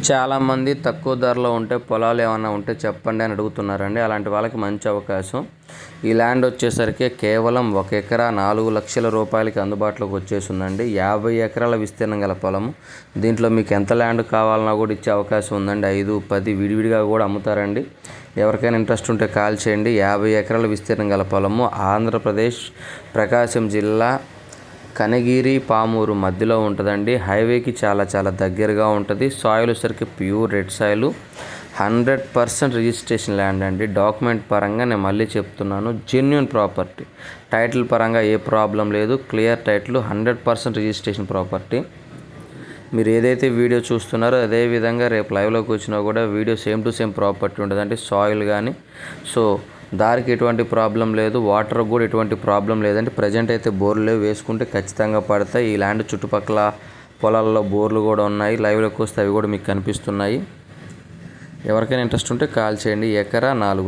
చాలామంది తక్కువ ధరలో ఉంటే పొలాలు ఏమన్నా ఉంటే చెప్పండి అని అడుగుతున్నారండి. అలాంటి వాళ్ళకి మంచి అవకాశం. ఈ ల్యాండ్ వచ్చేసరికి కేవలం 1 ఎకరా 4 లక్షల రూపాయలకి అందుబాటులోకి వచ్చేసిందండి. 50 ఎకరాల విస్తీర్ణం గల పొలము. దీంట్లో మీకు ఎంత ల్యాండ్ కావాలన్నా కూడా ఇచ్చే అవకాశం ఉందండి. 5, 10 విడివిడిగా కూడా అమ్ముతారండి. ఎవరికైనా ఇంట్రెస్ట్ ఉంటే కాల్ చేయండి. 50 ఎకరాల విస్తీర్ణం గల పొలము ఆంధ్రప్రదేశ్ ప్రకాశం జిల్లా కనగిరి పామూరు మధ్యలో ఉంటుందండి. హైవేకి చాలా దగ్గరగా ఉంటుంది. సాయిల్ వచ్చేసరికి pure red soil, 100% registration land అండి. డాక్యుమెంట్ పరంగా నేను మళ్ళీ చెప్తున్నాను, జెన్యూన్ ప్రాపర్టీ. టైటిల్ పరంగా ఏ ప్రాబ్లం లేదు, క్లియర్ టైటిల్, 100% రిజిస్ట్రేషన్ ప్రాపర్టీ. మీరు ఏదైతే వీడియో చూస్తున్నారో అదే విధంగా రేపు లైవ్లోకి వచ్చినా కూడా video same to same property ఉంటుందండి. సాయిల్ కానీ దారికి ఎటువంటి ప్రాబ్లం లేదు, వాటర్ కూడా ఎటువంటి ప్రాబ్లం లేదండి. ప్రజెంట్ అయితే బోర్లు వేసుకుంటే ఖచ్చితంగా పడతాయి. ఈ ల్యాండ్ చుట్టుపక్కల పొలాల్లో బోర్లు కూడా ఉన్నాయి. లైవ్లోకి వస్తే అవి కూడా మీకు కనిపిస్తున్నాయి. ఎవరికైనా ఇంట్రెస్ట్ ఉంటే కాల్ చేయండి. 1 ఎకరా 4